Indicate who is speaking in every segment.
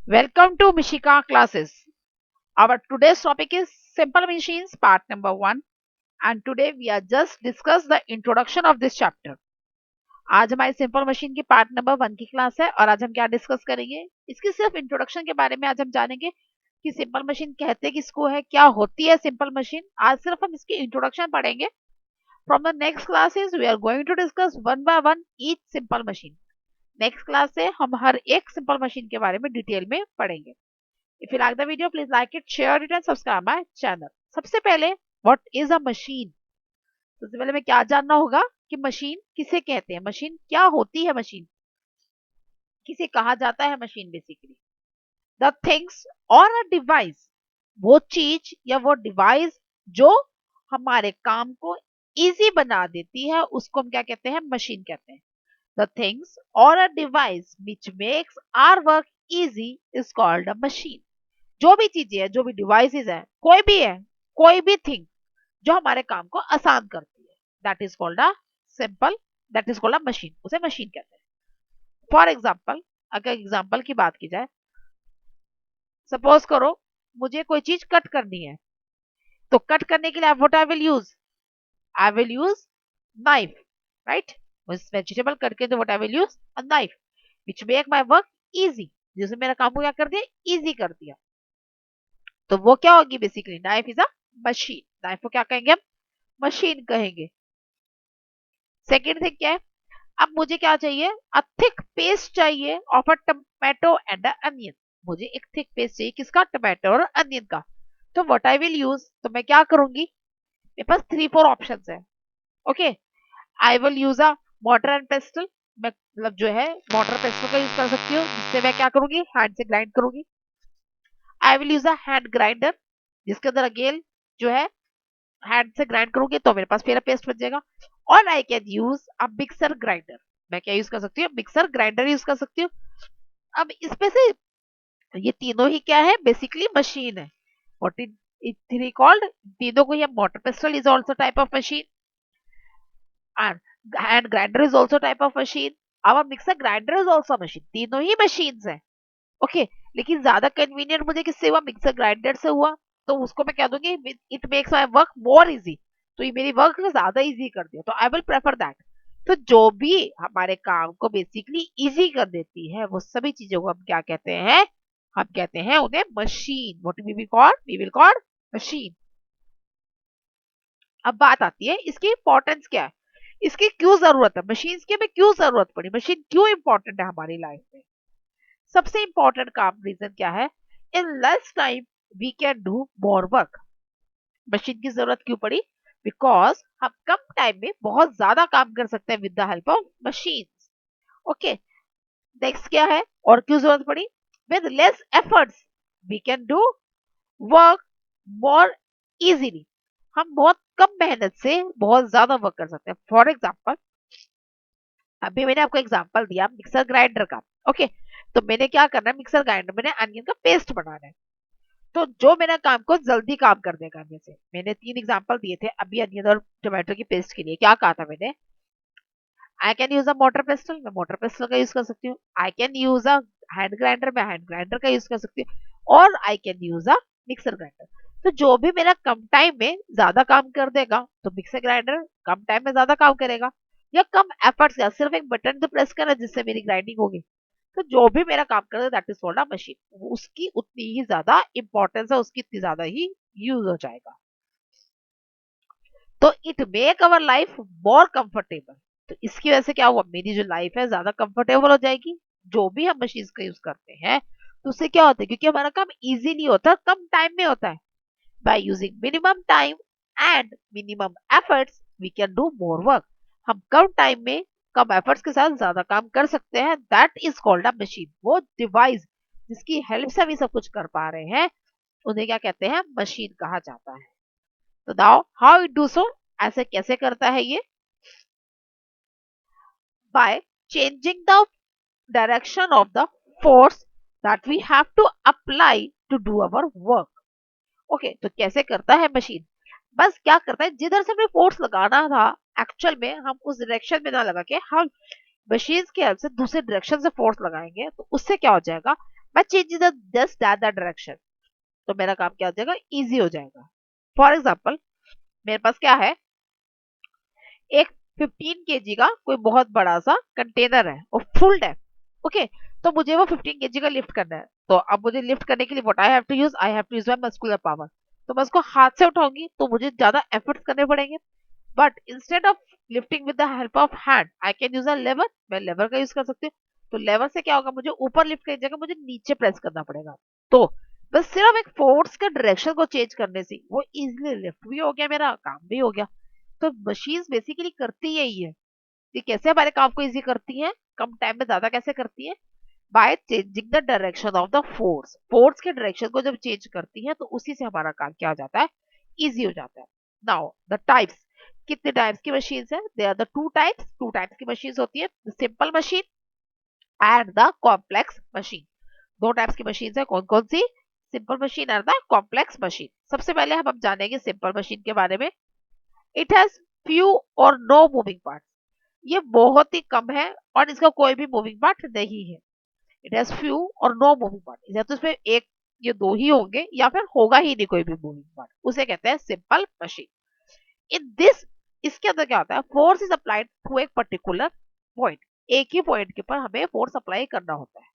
Speaker 1: Welcome to Mishika classes. Our today's topic is simple machines part number 1 and today we are just discuss the introduction of this chapter. आज हमारी simple machine की part number 1 की class है और आज हम क्या discuss करेंगे इसकी सिर्फ इंट्रोडक्शन के बारे में आज हम जानेंगे कि सिंपल मशीन कहते किसको है क्या होती है सिंपल मशीन आज सिर्फ हम इसकी इंट्रोडक्शन पढ़ेंगे from the next classes we are going to discuss one by one each simple machine next class से हम हर एक सिंपल मशीन के बारे में डिटेल में पढ़ेंगे If you like the video, please like it, share it and subscribe my channel. सबसे पहले what is a machine? सबसे पहले हमें क्या जानना होगा कि मशीन किसे कहते हैं मशीन क्या होती है मशीन किसे कहा जाता है मशीन बेसिकली द थिंग्स और अ डिवाइस वो चीज या वो डिवाइस जो हमारे काम को इजी बना देती है उसको हम क्या कहते हैं मशीन कहते हैं द थिंग्स और a device which makes our work easy is called a machine जो भी चीजें हैं जो भी डिवाइसेस है कोई भी थिंग जो हमारे काम को आसान करती है that is called a simple that is called a machine उसे मशीन कहते हैं फॉर एग्जाम्पल अगर एग्जाम्पल की बात की जाए सपोज करो मुझे कोई चीज कट करनी है तो कट करने के लिए what I will use knife right उस वेजिटेबल कट के तो what I will use a knife which make my work easy जिसने मेरा काम को क्या कर दिया इजी कर दिया तो वो क्या होगी basically knife is a machine knife को क्या कहेंगे हम मशीन कहेंगे सेकेंड थिंग क्या है अब मुझे क्या चाहिए अ थिक पेस्ट चाहिए of a tomato and onion मुझे एक थिक पेस्ट चाहिए किसका टमाटो और अनियन का तो व्हाट आई विल यूज तो मैं क्या करूंगी मेरे पास 3-4 ऑप्शंस है okay I will use a motor and pastel मैं मतलब जो है मोटर पेस्टल का यूज कर सकती हूँ जिससे मैं क्या करूंगी हैंड से ग्राइंड करूंगी I will use a hand grinder जिसके अंदर अगेन जो है हैंड से ग्राइंड करूंगी तो मेरे पास फिर पेस्ट बन जाएगा और आई can use a mixer grinder मैं क्या यूज कर सकती हूँ मिक्सर ग्राइंडर यूज कर सकती हूँ अब इसमें से ये तीनों ही क्या है बेसिकली मशीन है व्हाट इज थ्री कॉल्ड तीनों को ही motor pestle is also type of machine and hand grinder is also type of machine our mixer grinder is also machine तीनों ही machines है ओके लेकिन ज्यादा कन्वीनियंट मुझे किससे हुआ मिक्सर ग्राइंडर से हुआ तो उसको मैं कह दूंगी it makes my work more easy तो ये मेरी वर्क ज्यादा इजी कर दिया तो आई विल प्रेफर दैट तो जो भी हमारे काम को बेसिकली इजी कर देती है वो सभी चीजों को हम क्या कहते हैं हम कहते हैं उन्हें machine what we will call machine अब बात आती है इसकी इंपॉर्टेंस क्या है इसकी क्यों जरूरत है मशीन की हमें क्यों जरूरत पड़ी मशीन क्यों इंपॉर्टेंट है हमारी लाइफ में सबसे इंपॉर्टेंट काम रीजन क्या है in less time we can do more work machine की जरूरत क्यों पड़ी बिकॉज हम कम टाइम में बहुत ज्यादा काम कर सकते हैं with the help of machine okay next क्या है और क्यों जरूरत पड़ी with less efforts we can do work more easily हम बहुत कम मेहनत से बहुत ज्यादा वर्क कर सकते हैं फॉर एग्जाम्पल अभी मैंने आपको एग्जांपल दिया मिक्सर ग्राइंडर का ओके तो मैंने क्या करना है मिक्सर ग्राइंडर मैंने अनियन का पेस्ट बनाना है तो जो मेरा काम को जल्दी काम कर देगा जैसे मैंने 3 एग्जांपल दिए थे अभी अनियन और टोमेटो की पेस्ट के लिए क्या कहा था मैंने आई can use a motor pastel मैं मोटर पेस्टल का यूज कर सकती हूँ आई can use a hand grinder मैं हैंड ग्राइंडर का यूज कर सकती हूँ और आई can use a mixer grinder तो जो भी मेरा कम टाइम में ज्यादा काम कर देगा तो मिक्सर ग्राइंडर कम टाइम में ज्यादा काम करेगा या कम एफर्ट्स या सिर्फ एक बटन तो प्रेस करना जिससे मेरी ग्राइंडिंग होगी तो जो भी मेरा काम कर रहा है that is called a machine उसकी उतनी ही ज्यादा इंपॉर्टेंस है उसकी इतनी ज्यादा ही यूज हो जाएगा तो it make our life more comfortable तो इसकी वजह से क्या हुआ मेरी जो लाइफ है ज्यादा कंफर्टेबल हो जाएगी जो भी हम मशीन का यूज करते हैं तो उससे क्या होता है क्योंकि हमारा काम इजी नहीं होता कम टाइम में होता है by using minimum time and minimum efforts we can do more work हम कम टाइम में कम एफर्ट्स के साथ ज्यादा काम कर सकते हैं that is called a machine वो डिवाइस जिसकी हेल्प से हम सब कुछ कर पा रहे हैं उन्हें क्या कहते हैं मशीन कहा जाता है तो now how it do so ऐसे कैसे करता है ये by changing the direction of the force that we have to apply to do our work okay तो कैसे करता है मशीन बस क्या करता है जिधर से हमें फोर्स लगाना था एक्चुअल में हम उस डायरेक्शन में ना लगा के हम मशीन की हेल्प से दूसरे डायरेक्शन से फोर्स लगाएंगे तो उससे क्या हो जाएगा bye changing the just that the direction. तो मेरा काम क्या हो जाएगा, इजी हो जाएगा। फॉर एग्जाम्पल मेरे पास क्या है, एक 15 केजी का कोई बहुत बड़ा सा कंटेनर है और फुल है। ओके, तो मुझे वो 15 केजी का लिफ्ट करना है। तो अब मुझे लिफ्ट करने के लिए what I have to use my muscular power. तो मैं उसको हाथ से उठाऊंगी तो मुझे ज्यादा एफर्ट्स करने पड़ेंगे। But instead of lifting with the help of hand I can use a lever, मैं लेवर का यूज कर सकती हूँ। तो लेवर से क्या होगा, मुझे ऊपर लिफ्ट करने की जगह मुझे नीचे प्रेस करना पड़ेगा। तो बस सिर्फ एक फोर्स के डायरेक्शन को चेंज करने से वो इजिली लिफ्ट भी हो गया, मेरा काम भी हो गया। तो मशीन्स बेसिकली करती यही है कि कैसे हमारे काम को इजी करती हैं, कम टाइम में ज्यादा कैसे करती हैं, bye changing the direction of the force. Force के डायरेक्शन को जब चेंज करती हैं तो उसी से हमारा काम क्या हो जाता है, इजी हो जाता है। नाउ द टाइप्स, कितने टाइप्स की मशीन्स है, they are the two types की मशीन्स होती है, simple machine and the complex machine. दो टाइप्स की मशीन्स है, कौन कौन सी, simple machine and the complex machine. सबसे पहले हम जानेंगे सिंपल मशीन के बारे में। इट हैज फ्यू और नो मूविंग पार्ट, ये बहुत ही कम है और इसका कोई भी मूविंग पार्ट नहीं है। इट हैज फ्यू और नो मूविंग पार्ट, या तो इसमें एक ये दो ही होंगे या फिर होगा ही नहीं कोई भी मूविंग पार्ट, उसे कहते हैं सिंपल मशीन। इन दिस, इसके अंदर क्या होता है, फोर्स इज अप्लाइड टू एक पर्टिकुलर पॉइंट। एक ही पॉइंट के ऊपर हमें फोर्स अप्लाई करना होता है,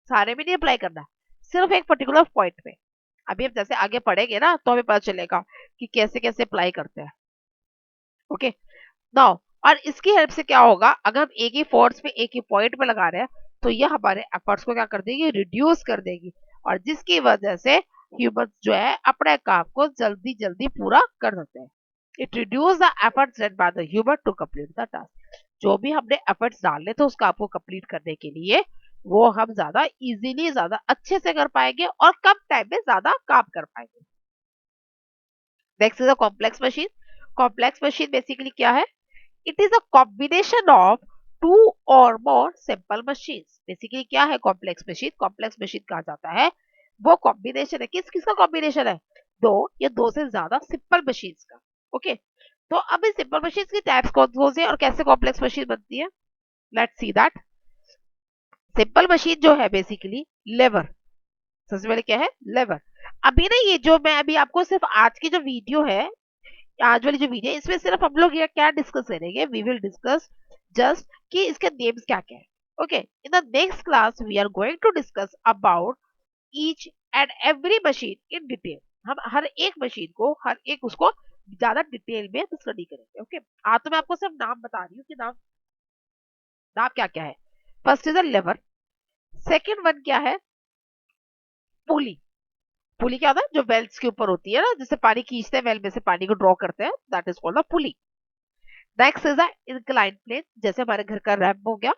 Speaker 1: सारे में नहीं अप्लाई करना, सिर्फ एक पर्टिकुलर पॉइंट पे। अभी हम जैसे आगे पढ़ेंगे ना तो हमें पता चलेगा कि कैसे कैसे अप्लाई करते हैं। ओके, नाउ और इसकी हेल्प से क्या होगा, अगर हम एक ही फोर्स पे एक ही पॉइंट पे लगा रहे हैं तो ये हमारे एफर्ट्स को क्या कर देगी, रिड्यूस कर देगी, और जिसकी वजह से ह्यूमंस जो है अपने काम को जल्दी जल्दी पूरा कर देते हैं। It reduce the efforts dead by the human to complete the task. जो भी हमने एफर्ट्स डालने थे उस काम को कंप्लीट करने के लिए, वो हम ज्यादा इजीली ज्यादा अच्छे से कर पाएंगे और कम टाइम में ज्यादा काम कर पाएंगे। Next is a complex machine. Complex machine basically क्या है, it is a combination of two or more simple machines। Basically क्या है कॉम्प्लेक्स मशीन, कॉम्प्लेक्स मशीन कहा जाता है वो कॉम्बिनेशन है, किस किसका कॉम्बिनेशन है, दो या दो से ज्यादा सिंपल मशीन्स का। ओके, तो अब इस सिंपल मशीन्स की टाइप्स कौन कौन सी है और कैसे कॉम्प्लेक्स मशीन बनती है, let's see that. Simple machine जो है बेसिकली लेवर, सबसे पहले क्या है, लेवर। अभी ना ये जो मैं अभी आपको सिर्फ आज की जो वीडियो है, आज वाली जो वीडियो है, इसमें सिर्फ हम लोग ये क्या डिस्कस करेंगे, वी विल डिस्कस जस्ट कि इसके नेम्स क्या क्या है। Okay, in the next class we are going to discuss about each and every machine in detail. हम हर एक मशीन को, हर एक उसको ज्यादा डिटेल में स्टडी करेंगे। ओके, आज तो मैं आपको सिर्फ नाम बता रही हूँ कि नाम नाम क्या क्या है। First is a lever, second one क्या है, पुली। पुली क्या होता है, जो वेल्स के ऊपर होती है ना, जिससे पानी खींचते हैं, वेल में से पानी को ड्रॉ करते हैं, that is called a pulley. Next is a incline plane, जैसे हमारे घर का रैंप हो गया।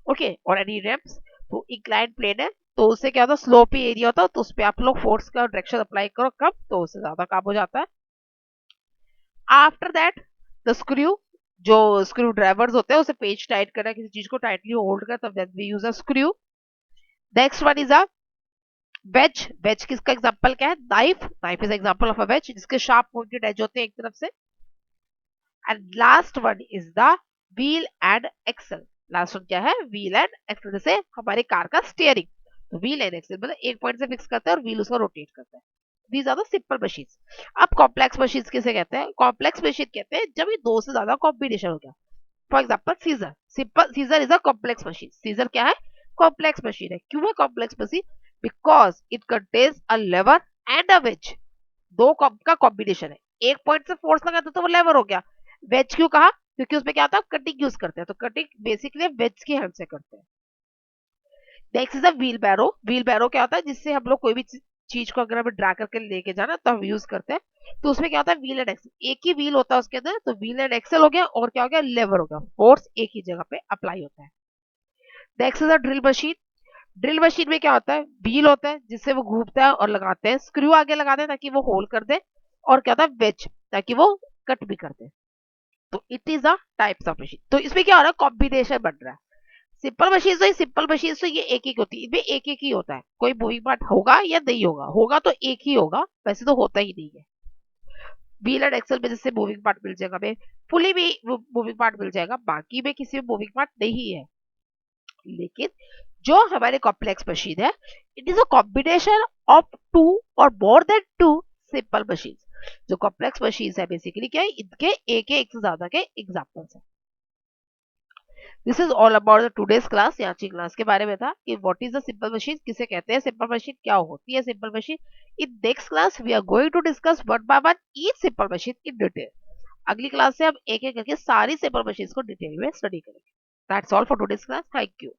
Speaker 1: ओके, और एनी रैम्प्स, तो इंक्लाइन प्लेन है तो उससे क्या होता है, स्लोपी एरिया होता है, तो उस पर आप लोग फोर्स का डायरेक्शन अप्लाई करो कम, तो उससे ज्यादा काम हो जाता है। आफ्टर दैट द स्क्रू, जो स्क्रू ड्राइवर्स होते हैं उसे पेज टाइट करना, किसी चीज को टाइटली होल्ड कर, तब we use a screw. Next one is a wedge. Wedge किसका एग्जांपल क्या है, knife. Knife is example of a wedge, जिसके शार्प पॉइंटेड एज होते हैं एक तरफ से। And last one is the wheel and axle. Last one क्या है, व्हील एंड एक्सल, जैसे हमारे कार का स्टीयरिंग, तो व्हील एंड एक्सल मतलब एक पॉइंट से फिक्स करता है और व्हील उसको रोटेट करता है। These are the simple machines. अब कॉम्प्लेक्स मशीन्स किसे कहते हैं, कॉम्प्लेक्स मशीन कहते हैं जब ये दो से ज्यादा कॉम्बिनेशन हो गया। For example scissor, simple scissor is a complex machine. Scissor क्या है, कॉम्प्लेक्स मशीन है। क्यों है complex machine, because it contains a lever and a wedge. दो का कॉम्बिनेशन है, एक पॉइंट से फोर्स लगाते तो वो लेवर हो गया। वेज क्यों कहा, क्योंकि उसमें क्या होता है, कटिंग यूज करते हैं, तो कटिंग बेसिकली वेज की हेल्प से करते हैं। Next is a wheelbarrow. Wheelbarrow क्या होता है, जिससे हम लोग कोई भी चीज को अगर हमें ड्रा करके लेके जाना तो हम यूज करते हैं। तो उसमें क्या होता है, व्हील एंड एक्सल, एक ही व्हील होता है उसके अंदर, तो व्हील एंड एक्सल हो गया, और क्या हो गया, लेवर हो गया, फोर्स एक ही जगह पे अप्लाई होता है। Next is a drill machine. Drill machine में क्या होता है, व्हील होता है जिससे वो घूमता है और लगाते हैं, स्क्रू आगे लगाते हैं ताकि वो होल कर दे, और क्या होता है, वेज, ताकि वो कट भी कर दे। तो it is a types of machine. तो इसमें क्या हो रहा है, कॉम्बिनेशन बन रहा है। सिंपल मशीन तो सिंपल मशीन तो ये एक एक होती है, इनमें एक एक ही होता है, कोई मूविंग पार्ट होगा या नहीं होगा, होगा तो एक ही होगा, वैसे तो होता ही नहीं है। व्हील एंड एक्सल में जैसे मूविंग पार्ट मिल जाएगा, हमें पुली भी मूविंग पार्ट मिल जाएगा, बाकी में किसी में मूविंग पार्ट नहीं है। लेकिन जो हमारे कॉम्प्लेक्स मशीन है, it is a combination of two और more than two simple machine. जो कॉम्प्लेक्स मशीन है बेसिकली क्या है, इनके एक से ज्यादा के एग्जांपल्स हैं। This is all about the today's class. यहाँ की क्लास के बारे में था कि what is the simple machine, किसे कहते हैं सिंपल मशीन, क्या होती है simple machine. In next class we are going to discuss one by one each simple machine in detail. अगली क्लास से हम एक एक करके सारी सिंपल मशीन को डिटेल में स्टडी करेंगे। That's all for today's class. Thank you.